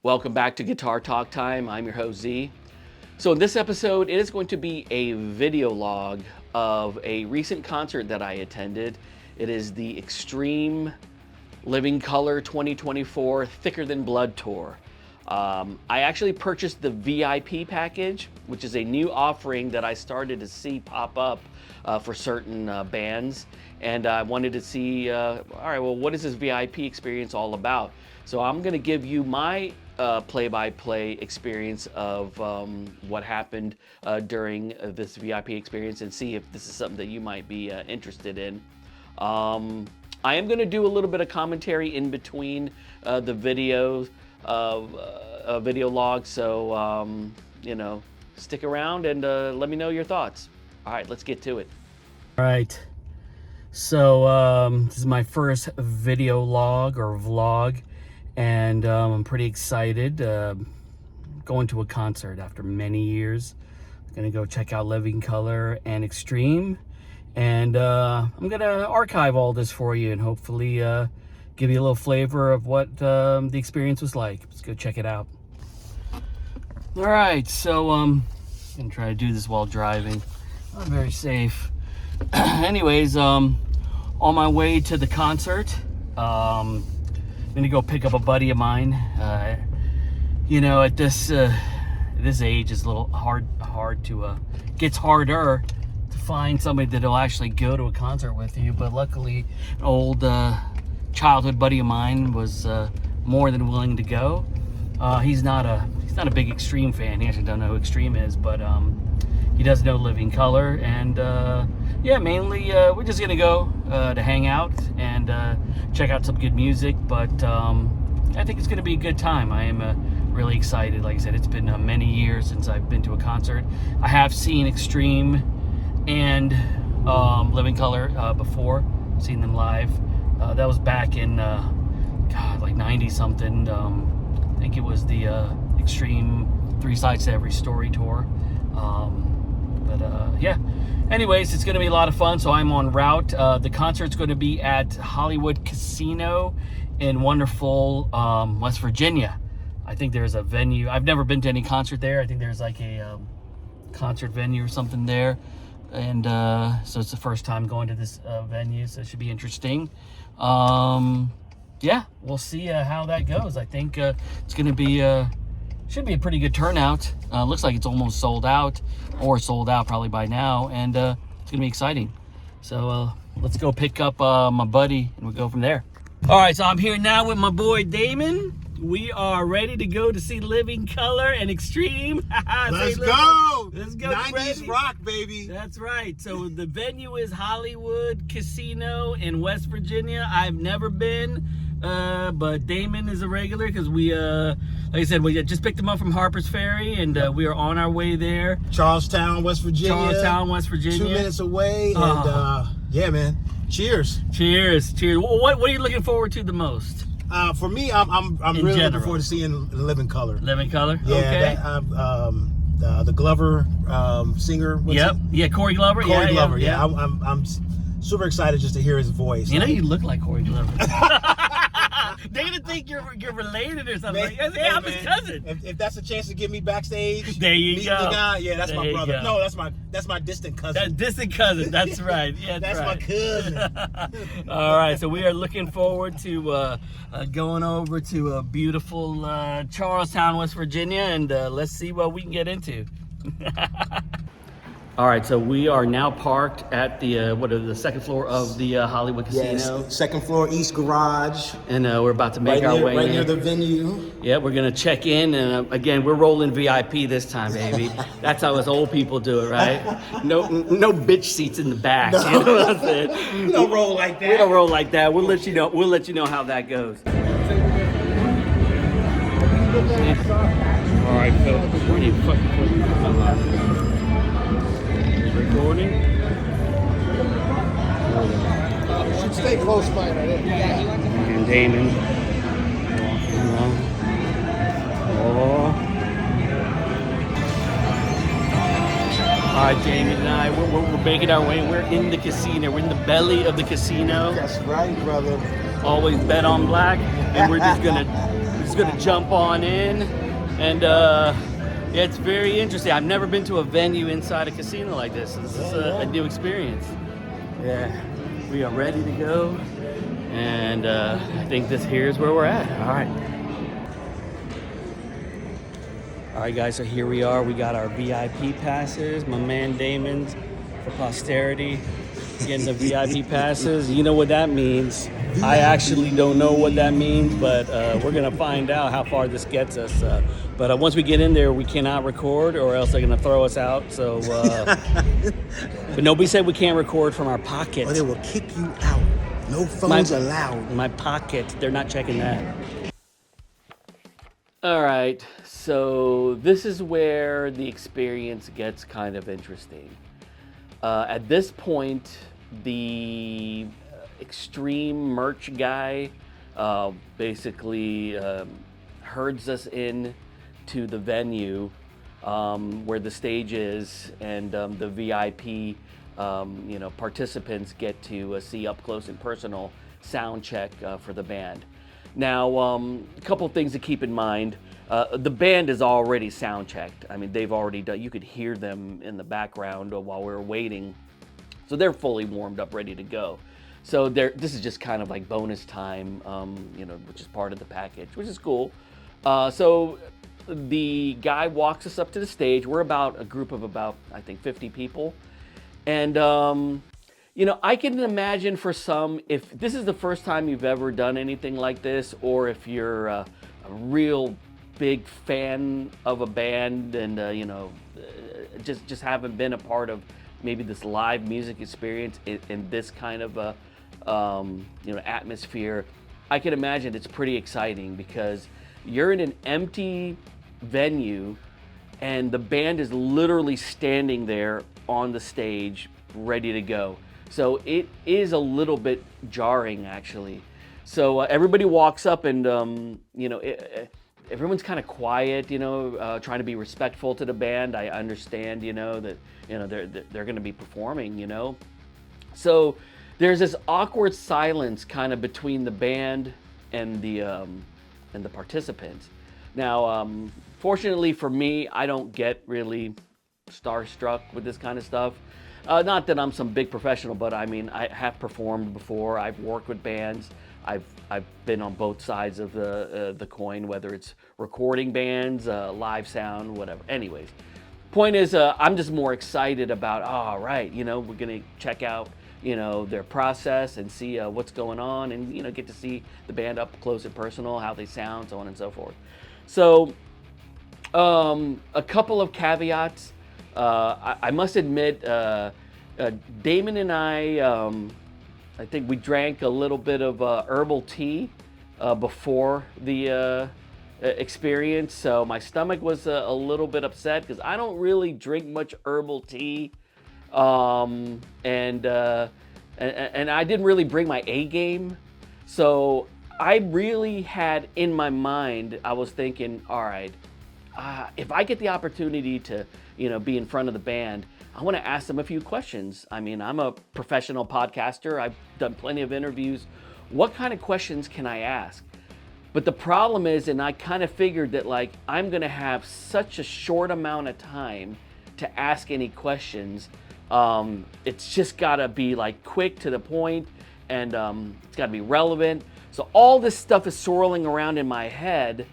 Welcome back to Guitar Talk Time. I'm your host Z. So in this episode, it is going to be a video log of a recent concert that I attended. It is the Extreme Living Color 2024 Thicker Than Blood Tour. I actually purchased the VIP package, which is a new offering that I started to see pop up for certain bands. And I wanted to see, all right, well, what is this VIP experience all about? So I'm gonna give you my play-by-play experience of what happened during this VIP experience and see if this is something that you might be interested in. I am going to do a little bit of commentary in between the videos, video log, so you know, stick around and let me know your thoughts. All right, let's get to it. All right, so this is my first video log or vlog, and I'm pretty excited. Going to a concert after many years. Gonna go check out Living Color and Extreme, and I'm gonna archive all this for you and hopefully give you a little flavor of what the experience was like. Let's go check it out. All right, so I'm gonna try to do this while driving. Not very safe. Anyways, on my way to the concert, I'm gonna go pick up a buddy of mine. You know, at this age, it's a little hard to gets harder to find somebody that'll actually go to a concert with you. But luckily, an old childhood buddy of mine was more than willing to go. He's not a big Extreme fan. He actually doesn't know who Extreme is, but he does know Living Color, and yeah, mainly we're just gonna go to hang out and check out some good music. But I think it's gonna be a good time. I am really excited. Like I said, it's been many years since I've been to a concert. I have seen Extreme and Living Color before, seen them live. That was back in God, like 90 something. I think it was the Extreme 3 Sides to Every Story tour. Yeah, anyways, it's gonna be a lot of fun. So I'm en route. The concert's going to be at Hollywood Casino in wonderful West Virginia. I think there's a venue. I've never been to any concert there. I think there's like a concert venue or something there, and so it's the first time going to this venue, so it should be interesting. Yeah, we'll see how that goes. I think it's gonna be should be a pretty good turnout. Looks like it's almost sold out, or sold out probably by now, and it's gonna be exciting. So let's go pick up my buddy and we'll go from there. All right, so I'm here now with my boy Damon. We are ready to go to see Living Color and Extreme. Let's go! Let's go. 90s rock, baby. That's right. So the venue is Hollywood Casino in West Virginia. I've never been, but Damon is a regular because we, like I said, we just picked him up from Harper's Ferry, and we are on our way there. Charlestown, West Virginia. Charlestown, West Virginia. 2 minutes away, and yeah, man. Cheers. Cheers. Cheers. What are you looking forward to the most? For me, I'm really looking forward to seeing Living Color. Living Color. Yeah, okay. The Glover singer. Yeah, Corey Glover. Corey Glover. Yeah. I'm super excited just to hear his voice. You know, you look like Corey Glover. They're gonna think you're related or something. Hey, I'm his cousin. If that's a chance to get me backstage, there you go. The guy, yeah, that's my brother. Go. No, that's my distant cousin. That distant cousin. That's right. Yeah, that's right. my cousin. All right, so we are looking forward to going over to a beautiful Charlestown, West Virginia, and let's see what we can get into. All right, so we are now parked at the second floor of the Hollywood Casino. Yes, second floor, east garage. And we're about to make our way in. Right near the venue. Yeah, we're gonna check in, and again, we're rolling VIP this time, baby. That's how us old people do it, right? No bitch seats in the back. No. You know what I'm saying? We don't roll like that. We don't roll like that. We'll let you know. We'll let you know how that goes. All right, Phil. Where do you fucking put it? Recording. Should stay close by, right? And Damon. Oh. All right, Damon and I, we're making our way. We're in the casino. We're in the belly of the casino. That's right, brother. Always bet on black, and we're just gonna just gonna jump on in, and it's very interesting. I've never been to a venue inside a casino like this. This is a new experience. Yeah, we are ready to go, and I think this here is where we're at. All right, guys, so here we are. We got our VIP passes. My man Damon's for posterity getting the VIP passes. You know what that means. I actually don't know what that means, but we're going to find out how far this gets us. But once we get in there, we cannot record or else they're going to throw us out. So, but nobody said we can't record from our pocket. Or they will kick you out. No phones allowed. My pocket. They're not checking that. All right, so this is where the experience gets kind of interesting. At this point, the extreme merch guy basically herds us in to the venue where the stage is, and the VIP participants get to see up close and personal sound check for the band. Now, a couple things to keep in mind. The band is already sound checked. I mean, they've already done, you could hear them in the background while we were waiting. So they're fully warmed up, ready to go. So this is just kind of like bonus time, which is part of the package, which is cool. So the guy walks us up to the stage. We're about a group of about, I think, 50 people. And, I can imagine for some, if this is the first time you've ever done anything like this, or if you're a real big fan of a band and, just haven't been a part of maybe this live music experience in this kind of atmosphere, I can imagine it's pretty exciting because you're in an empty venue and the band is literally standing there on the stage ready to go. So it is a little bit jarring, actually. So everybody walks up and, everyone's kind of quiet, trying to be respectful to the band. I understand, that, they're going to be performing, So there's this awkward silence kind of between the band and the participants. Now, fortunately for me, I don't get really starstruck with this kind of stuff. Not that I'm some big professional, but I mean, I have performed before. I've worked with bands. I've been on both sides of the coin, whether it's recording bands, live sound, whatever. Anyways, point is, I'm just more excited about, all right, we're gonna check out, their process and see what's going on, and get to see the band up close and personal, how they sound, so on and so forth. So, a couple of caveats. I must admit, Damon and I think we drank a little bit of herbal tea before the experience, so my stomach was a little bit upset because I don't really drink much herbal tea, and I didn't really bring my A game, so I really had in my mind, I was thinking, all right, if I get the opportunity to be in front of the band, I want to ask them a few questions. I mean, I'm a professional podcaster. I've done plenty of interviews. What kind of questions can I ask? But the problem is, and I kind of figured that I'm going to have such a short amount of time to ask any questions. It's just got to be quick to the point, and it's got to be relevant. So all this stuff is swirling around in my head.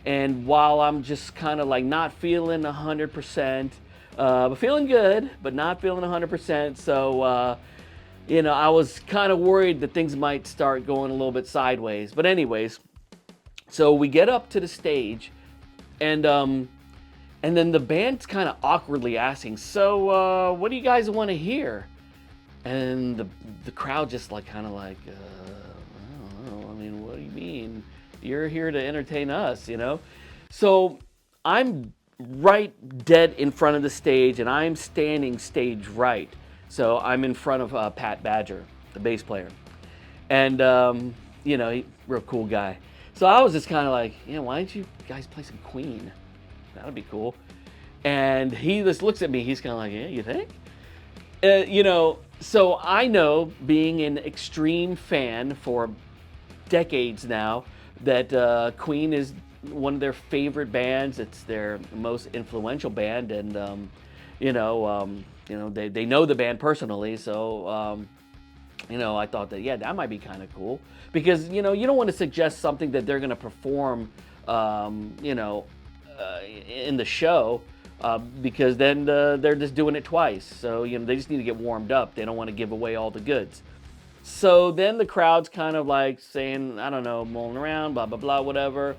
And while I'm just kind of not feeling 100%, but feeling good, but not feeling 100%. So, I was kind of worried that things might start going a little bit sideways. But anyways, so we get up to the stage, and then the band's kind of awkwardly asking, so what do you guys want to hear? And the crowd just kind of I don't know, I mean, what do you mean? You're here to entertain us, So I'm right dead in front of the stage, and I'm standing stage right. So I'm in front of Pat Badger, the bass player. And, real cool guy. So I was just kind of why don't you guys play some Queen? That would be cool. And he just looks at me, he's kind of yeah, you think? So I know, being an extreme fan for decades now, that Queen is one of their favorite bands. It's their most influential band, and they know the band personally, so I thought that, yeah, that might be kind of cool, because you don't want to suggest something that they're going to perform in the show, because then they're just doing it twice. So they just need to get warmed up. They don't want to give away all the goods. So then the crowd's kind of like saying, I don't know, mulling around, blah blah blah, whatever.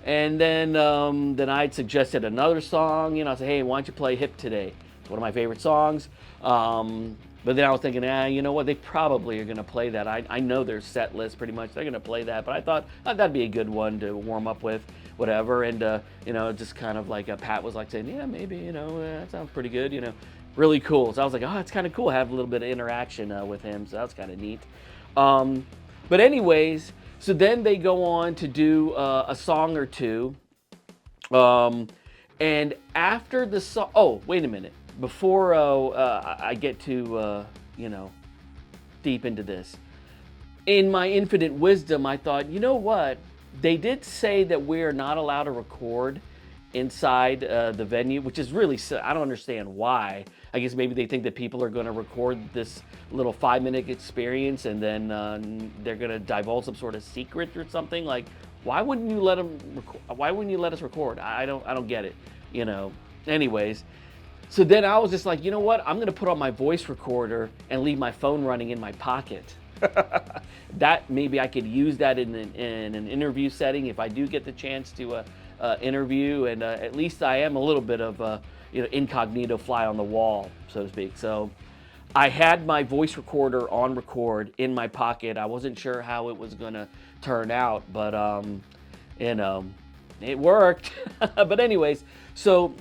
And then I'd suggested another song. I said, hey, why don't you play Hip Today? It's one of my favorite songs. But then I was thinking, you know what? They probably are going to play that. I know their set list pretty much. They're going to play that. But I thought that'd be a good one to warm up with, whatever. And, just kind of like Pat was like saying, yeah, maybe, that sounds pretty good, really cool. So I was like, oh, it's kind of cool. Have a little bit of interaction with him. So that was kind of neat. But anyways, so then they go on to do a song or two. And after the song, oh, wait a minute. Before I get to, deep into this, in my infinite wisdom, I thought, you know what? They did say that we're not allowed to record inside the venue, which is really, I don't understand why. I guess maybe they think that people are going to record this little 5-minute experience, and then they're going to divulge some sort of secret or something. Like, why wouldn't you let them? Why wouldn't you let us record? I don't get it. Anyways. So then I was just like, you know what? I'm going to put on my voice recorder and leave my phone running in my pocket. That maybe I could use that in an interview setting if I do get the chance to interview, and at least I am a little bit of incognito fly on the wall, so to speak. So I had my voice recorder on record in my pocket. I wasn't sure how it was going to turn out, but it worked. But anyways, so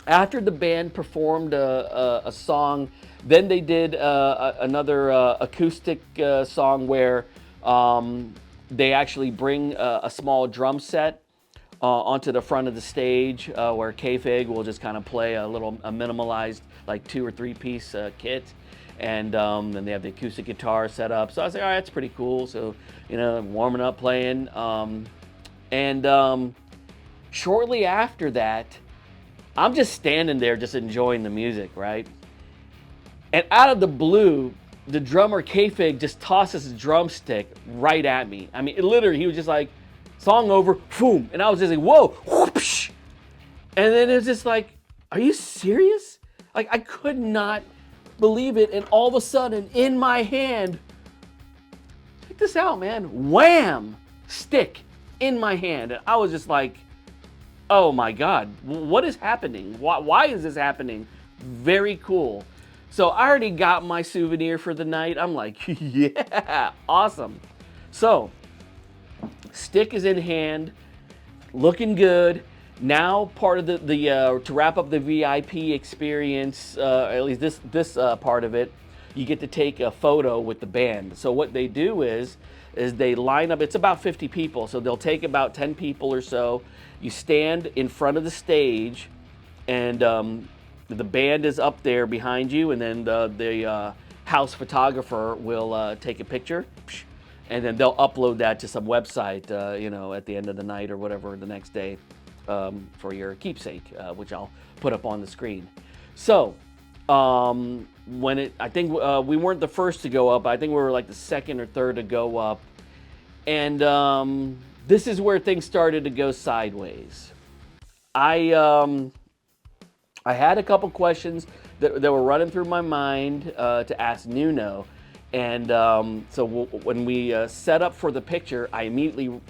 after the band performed a song, then they did another acoustic song where they actually bring a small drum set onto the front of the stage, where K-Fig will just kind of play a minimalized, like 2 or 3 piece kit, and then they have the acoustic guitar set up. So I was like, all right, that's pretty cool. So warming up, playing, and shortly after that, I'm just standing there just enjoying the music, right? And out of the blue, the drummer K-Fig just tosses his drumstick right at me. I mean, he was just like, song over, boom. And I was just like, whoa, whoopsh. And then it was just like, are you serious? Like, I could not believe it. And all of a sudden, in my hand, check this out, man, wham, stick in my hand. And I was just like, oh my God, what is happening? Why is this happening? Very cool. So I already got my souvenir for the night. I'm like, yeah, awesome. So stick is in hand, looking good. Now part of the to wrap up the VIP experience, at least this part of it, you get to take a photo with the band. So what they do is they line up. It's about 50 people, so they'll take about 10 people or so. You stand in front of the stage, and the band is up there behind you, and then the house photographer will take a picture, and then they'll upload that to some website, at the end of the night or whatever the next day, for your keepsake, which I'll put up on the screen. So I think we weren't the first to go up. I think we were like the second or third to go up, and this is where things started to go sideways. I had a couple questions that were running through my mind to ask Nuno, and so when we set up for the picture, I immediately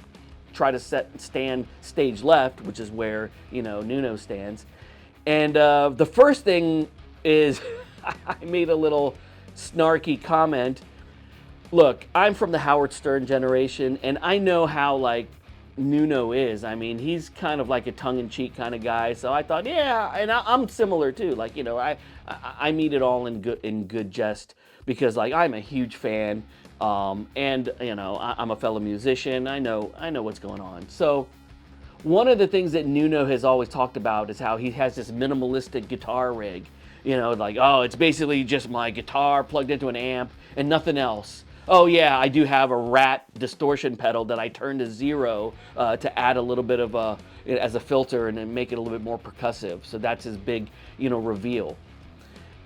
try to stand stage left, which is where Nuno stands. And the first thing is I made a little snarky comment. Look, I'm from the Howard Stern generation, and I know how Nuno is. I mean, he's kind of like a tongue-in-cheek kind of guy. So I thought, yeah, and I'm similar too. I mean it all in good jest, because I'm a huge fan, and I'm a fellow musician. I know what's going on. So one of the things that Nuno has always talked about is how he has this minimalistic guitar rig. It's basically just my guitar plugged into an amp and nothing else. Oh yeah, I do have a rat distortion pedal that I turn to 0 to add a little bit of as a filter and then make it a little bit more percussive. So that's his big, reveal.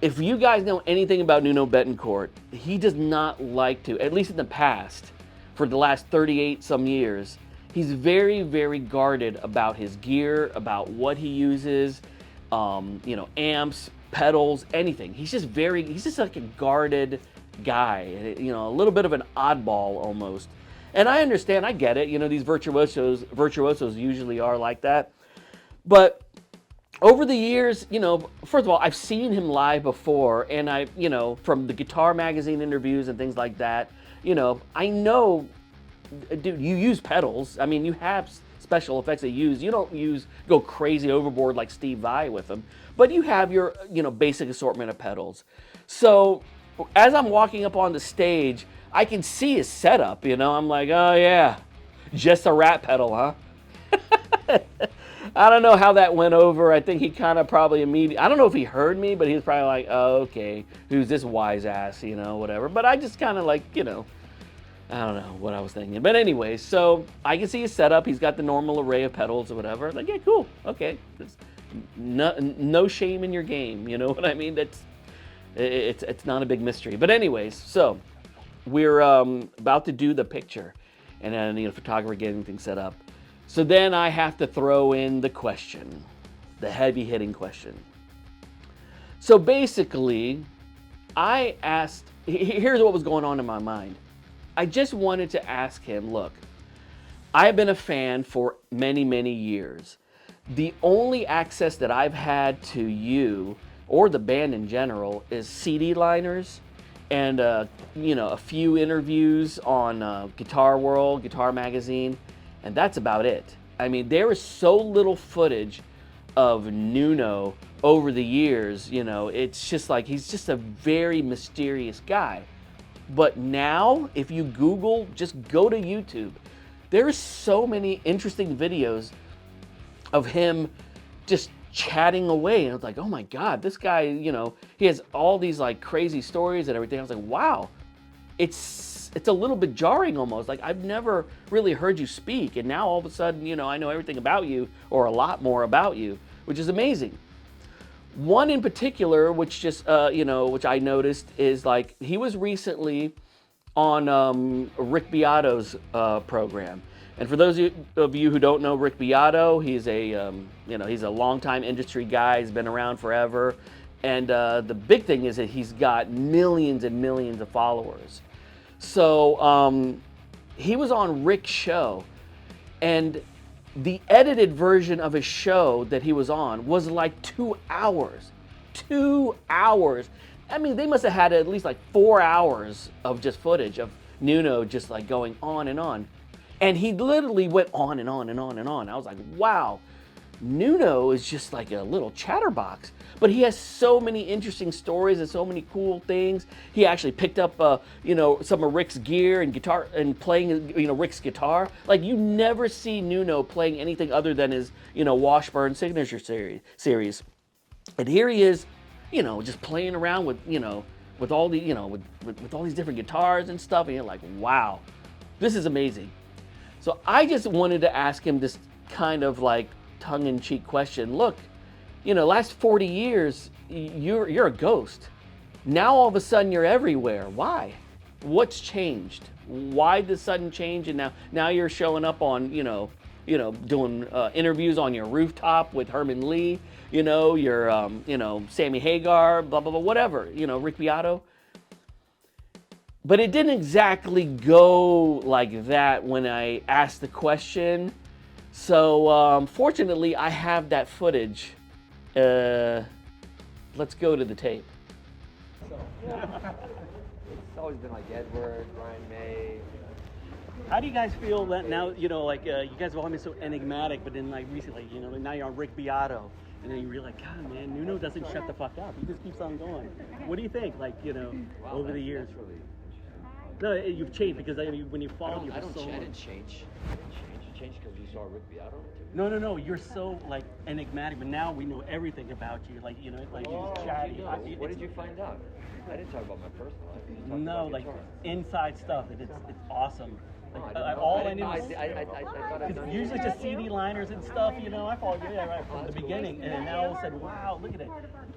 If you guys know anything about Nuno Bettencourt, he does not like to, at least in the past, for the last 38 some years, he's very, very guarded about his gear, about what he uses, amps, pedals, anything. He's just like a guarded guy, a little bit of an oddball almost. And I understand, I get it, these virtuosos usually are like that. But over the years, first of all, I've seen him live before, and from the Guitar Magazine interviews and things like that, I know, dude, you use pedals. I mean, you have special effects that you don't go crazy overboard like Steve Vai with them, but you have your, basic assortment of pedals. So as I'm walking up on the stage, I can see his setup, I'm like, oh yeah, just a rat pedal, huh? I don't know how that went over. I think he kind of probably immediately, I don't know if he heard me, but he was probably like, oh, okay, who's this wise ass, whatever. But I just kind of like, I don't know what I was thinking. But anyway, so I can see his setup. He's got the normal array of pedals or whatever. Like, yeah, cool, okay. No shame in your game, you know what I mean? It's not a big mystery. But anyways, so we're about to do the picture, and then photographer getting things set up. So then I have to throw in the question, the heavy hitting question. So basically, I asked, here's what was going on in my mind. I just wanted to ask him, look, I have been a fan for many, many years. The only access that I've had to you or the band in general is CD liners and a few interviews on Guitar World, Guitar Magazine, and that's about it. I mean, there is so little footage of Nuno over the years, it's just like he's just a very mysterious guy. But now, if you Google, just go to YouTube, there's so many interesting videos of him just chatting away. And it's like, oh my God, this guy, he has all these like crazy stories and everything. I was like, wow, it's a little bit jarring almost. Like, I've never really heard you speak. And now all of a sudden, I know everything about you, or a lot more about you, which is amazing. One in particular, which just, which I noticed is like, he was recently on Rick Beato's program. And for those of you who don't know Rick Beato, he's he's a longtime industry guy. He's been around forever. And the big thing is that he's got millions and millions of followers. So he was on Rick's show, and the edited version of his show that he was on was like 2 hours. 2 hours. I mean, they must have had at least like 4 hours of just footage of Nuno just like going on and on. And he literally went on and on and on and on. I was like, wow, Nuno is just like a little chatterbox. But he has so many interesting stories and so many cool things. He actually picked up, some of Rick's gear and guitar and playing, Rick's guitar. Like, you never see Nuno playing anything other than his, Washburn Signature series. And here he is, just playing around with, with all the, with all these different guitars and stuff. And you're like, wow, this is amazing. So I just wanted to ask him this kind of like tongue-in-cheek question. Look, last 40 years, you're a ghost. Now all of a sudden you're everywhere. Why? What's changed? Why the sudden change? And now you're showing up on, doing interviews on your rooftop with Herman Lee. You're, Sammy Hagar, blah, blah, blah, whatever. Rick Beato. But it didn't exactly go like that when I asked the question. So fortunately, I have that footage. Let's go to the tape. It's always been like Edward, Brian May. How do you guys feel that now, you guys have all been so enigmatic, but then like recently, now you're on Rick Beato, and then you're like, God, man, Nuno doesn't shut the fuck up. He just keeps on going. What do you think, over the years? Really, No, you've changed because when you followed, I didn't change. changed because you saw Rick Beato? No. You're so like enigmatic, but now we know everything about you. Like like you're chatty. What did you find out? I didn't talk about my personal life. You talked No, about like guitar. inside stuff. It's awesome. No, Like, I all I didn't knew know. was I thought I'd done usually just CD liners and stuff. I followed you right from the that's cool. beginning, and then now all of a sudden, wow, look at it.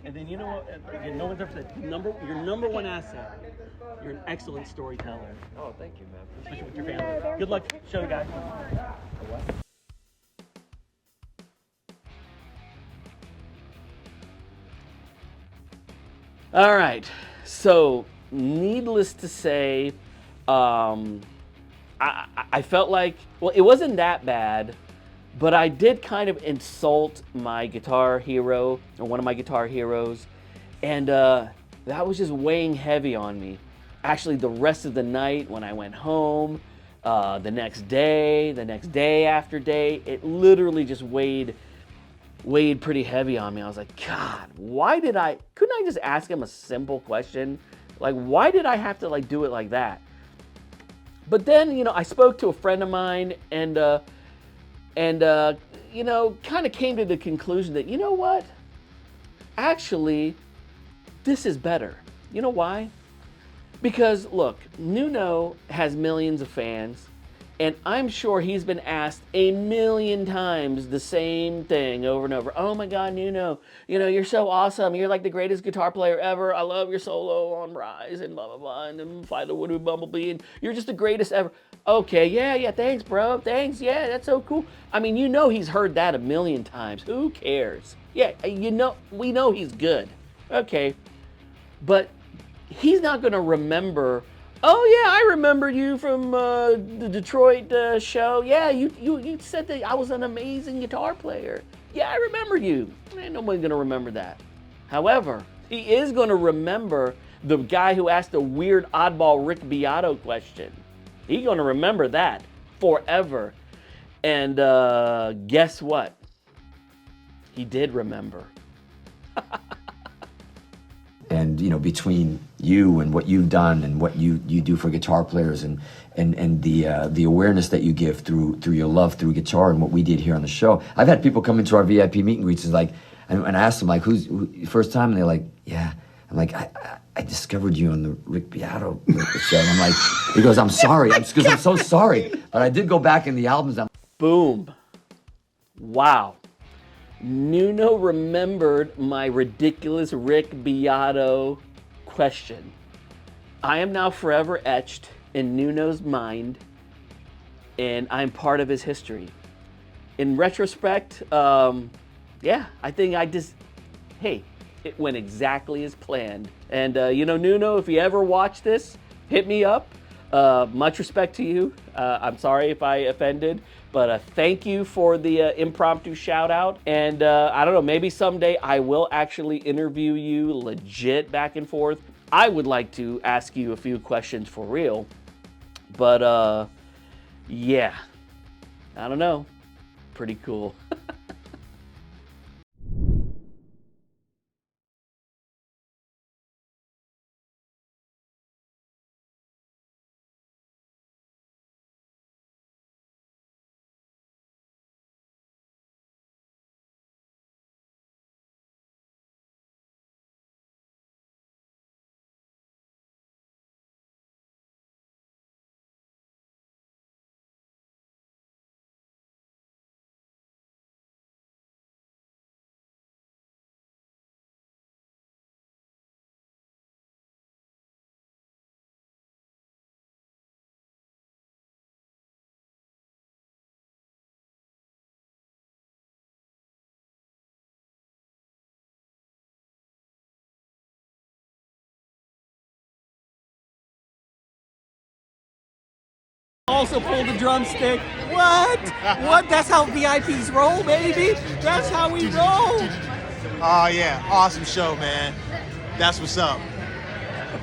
And then you know what? Again, no one's ever said your number one asset. You're an excellent storyteller, Oh, thank you, man. especially with your family. Good luck, show guys. All right, so needless to say, I felt like, well, it wasn't that bad, but I did kind of insult my guitar hero, or one of my guitar heroes, and that was just weighing heavy on me. Actually, the rest of the night when I went home, the next day after day, it literally just weighed pretty heavy on me. I was like, God, couldn't I just ask him a simple question? Like, why did I have to like do it like that? But then, I spoke to a friend of mine and kind of came to the conclusion that, you know what? Actually, this is better. You know why? Because look, Nuno has millions of fans, and I'm sure he's been asked a million times the same thing over and over. Oh my God, Nuno, you're so awesome. You're like the greatest guitar player ever. I love your solo on Rise and blah, blah, blah, and then Fly the Woodoo Bumblebee, and you're just the greatest ever. Okay, yeah, thanks, bro. Thanks, yeah, that's so cool. I mean, he's heard that a million times. Who cares? Yeah, we know he's good. Okay, but he's not going to remember, oh yeah, I remember you from the Detroit show. Yeah, you said that I was an amazing guitar player. Yeah, I remember you. Ain't nobody going to remember that. However, he is going to remember the guy who asked the weird oddball Rick Beato question. He's going to remember that forever. And guess what? He did remember. And between you and what you've done and what you do for guitar players and the awareness that you give through your love through guitar and what we did here on the show, I've had people come into our VIP meet and greets and I asked them who's first time, and they're like, yeah. I'm like, I discovered you on the Rick Beato show. And I'm like, he goes, I'm sorry, I'm so sorry, but I did go back in the albums. Boom! Wow. Nuno remembered my ridiculous Rick Beato question. I am now forever etched in Nuno's mind, and I'm part of his history. In retrospect, yeah, I think it went exactly as planned. And Nuno, if you ever watch this, hit me up. Much respect to you. I'm sorry if I offended, but thank you for the impromptu shout out. And I don't know, maybe someday I will actually interview you legit back and forth. I would like to ask you a few questions for real, but yeah, I don't know. Pretty cool. Also pull the drumstick. What? That's how VIPs roll, baby. That's how we roll. Oh yeah, awesome show, man. That's what's up.